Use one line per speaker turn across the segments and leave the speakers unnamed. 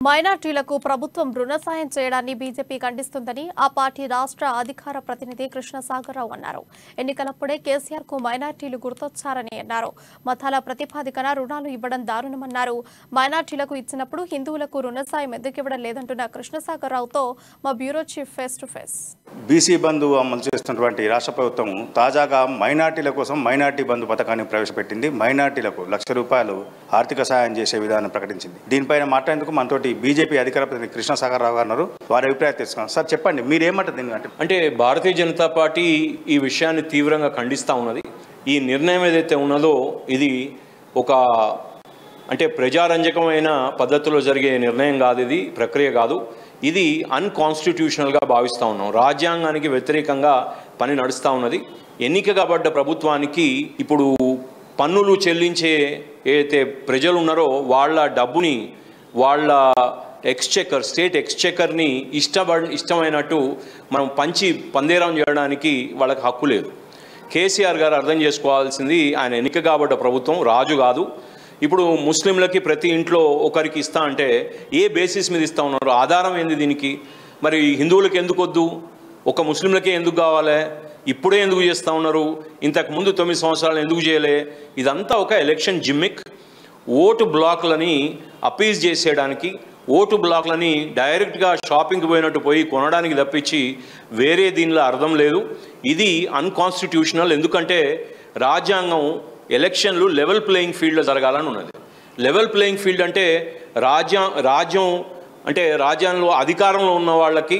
మైనార్టీలకు ప్రభుత్వం రుణ సాయం చేయడాన్ని బీజేపీ ఖండిస్తుందని ఆ పార్టీ రాష్ట్ర అధికార ప్రతినిధి కృష్ణసాగరరావు అన్నారు. ఎన్నికలప్పుడే కేసీఆర్ కు మైనార్టీలు గుర్తొచ్చారని అన్నారు. మతాల ప్రతిపాదికన రుణాలు ఇవ్వడం దారుణమన్నారు. మైనార్టీలకు ఇచ్చినప్పుడు హిందువులకు రుణ సాయం ఎందుకు ఇవ్వడం లేదంటున్న కృష్ణసాగరరావుతో మా bureau chief face to face.
BC Bandhu అమలు చేస్తున్నటువంటి రాష్ట్ర ప్రభుత్వం తాజాగా మైనార్టీల కోసం మైనార్టీ బంధు పథకాన్ని ప్రవేశపెట్టింది. మైనార్టీలకు ₹1,00,000 ఆర్థిక సాయం చేసే విధానం ప్రకటించింది. దీనిపైన మాట్లాడేందుకు మనతోటి బీజేపీ అధికార ప్రతినిధి కృష్ణసాగరరావు గారు ఉన్నారు. వారి అభిప్రాయం తెలుసుకున్నాం. సార్ చెప్పండి, మీరేమంటారు దీని
అంటే భారతీయ జనతా పార్టీ ఈ విషయాన్ని తీవ్రంగా ఖండిస్తూ ఉన్నది. ఈ నిర్ణయం ఏదైతే ఉన్నదో ఇది ఒక ప్రజారంజకమైన పద్ధతిలో జరిగే నిర్ణయం కాదు, ఇది ప్రక్రియ కాదు, ఇది అన్కాన్స్టిట్యూషనల్గా భావిస్తూ ఉన్నాం. రాజ్యాంగానికి వ్యతిరేకంగా పని నడుస్తూ ఉన్నది. ఎన్నిక కాబడ్డ ప్రభుత్వానికి ఇప్పుడు పన్నులు చెల్లించే ఏదైతే ప్రజలు ఉన్నారో వాళ్ళ డబ్బుని, వాళ్ళ స్టేట్ ఎక్స్చెకర్ని ఇష్టమైనట్టు మనం పందేరం చేయడానికి వాళ్ళకి హక్కు లేదు. కేసీఆర్ గారు అర్థం చేసుకోవాల్సింది, ఆయన ఎన్నిక కాబడ్డ ప్రభుత్వం, రాజు కాదు. ఇప్పుడు ముస్లింలకి ప్రతి ఇంట్లో ఒకరికి ఇస్తా అంటే ఏ బేసిస్ మీద ఇస్తూ ఉన్నారు? ఆధారం ఏంది దీనికి? మరి హిందువులకి ఎందుకు వద్దు, ఒక ముస్లింలకే ఎందుకు కావాలి? ఇప్పుడే ఎందుకు చేస్తూ ఉన్నారు? ఇంతకుముందు 9 సంవత్సరాలు ఎందుకు చేయలే? ఇదంతా ఒక ఎలక్షన్ జిమ్మిక్. ఓటు బ్లాక్లని అపీజ్ చేసేయడానికి, ఓటు బ్లాక్లని డైరెక్ట్గా షాపింగ్కి పోయినట్టు పోయి కొనడానికి తప్పించి వేరే దీనిలో అర్థం లేదు. ఇది అన్కాన్స్టిట్యూషనల్. ఎందుకంటే రాజ్యాంగం ఎలక్షన్లు లెవెల్ ప్లేయింగ్ ఫీల్డ్లో జరగాలని ఉన్నది. లెవెల్ ప్లేయింగ్ ఫీల్డ్ అంటే రాజ్యాంగంలో అధికారంలో ఉన్న వాళ్ళకి,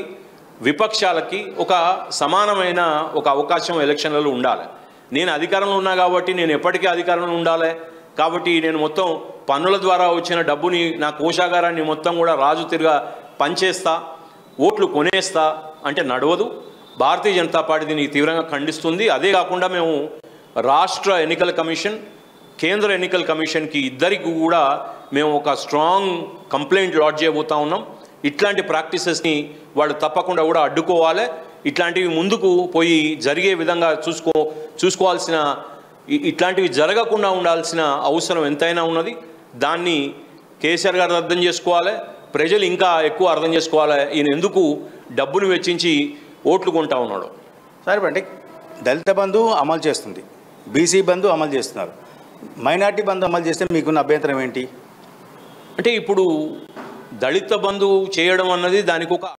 విపక్షాలకి ఒక సమానమైన ఒక అవకాశం ఎలక్షన్లలో ఉండాలి. నేను అధికారంలో ఉన్నా కాబట్టి నేను ఎప్పటికీ అధికారంలో ఉండాలి, కాబట్టి నేను మొత్తం పన్నుల ద్వారా వచ్చిన డబ్బుని, నా కోశాగారాన్ని మొత్తం కూడా రాజు తిరిగా పంచేస్తా, ఓట్లు కొనేస్తా అంటే నడవదు. భారతీయ జనతా పార్టీ దీనికి తీవ్రంగా ఖండిస్తుంది. అదే కాకుండా మేము రాష్ట్ర ఎన్నికల కమిషన్, కేంద్ర ఎన్నికల కమిషన్కి ఇద్దరికి కూడా మేము ఒక స్ట్రాంగ్ కంప్లైంట్ లాడ్జ్ చేయబోతా ఉన్నాం. ఇట్లాంటి ప్రాక్టీసెస్ని వాళ్ళు తప్పకుండా కూడా అడ్డుకోవాలి. ఇట్లాంటివి ముందుకు పోయి జరిగే విధంగా చూసుకోవాల్సిన, ఇట్లాంటివి జరగకుండా ఉండాల్సిన అవసరం ఎంతైనా ఉన్నది. దాన్ని కేసీఆర్ గారు అర్థం చేసుకోవాలి, ప్రజలు ఇంకా ఎక్కువ అర్థం చేసుకోవాలి. ఈయన ఎందుకు డబ్బును వెచ్చించి ఓట్లు కొంటా ఉన్నాడు.
సరే అంటే దళిత బంధు అమలు చేస్తుంది, బీసీ బంధు అమలు చేస్తున్నారు, మైనార్టీ బంధు అమలు చేస్తే మీకున్న అభ్యంతరం ఏంటి?
అంటే ఇప్పుడు దళిత బంధు చేయడం అన్నది దానికి ఒక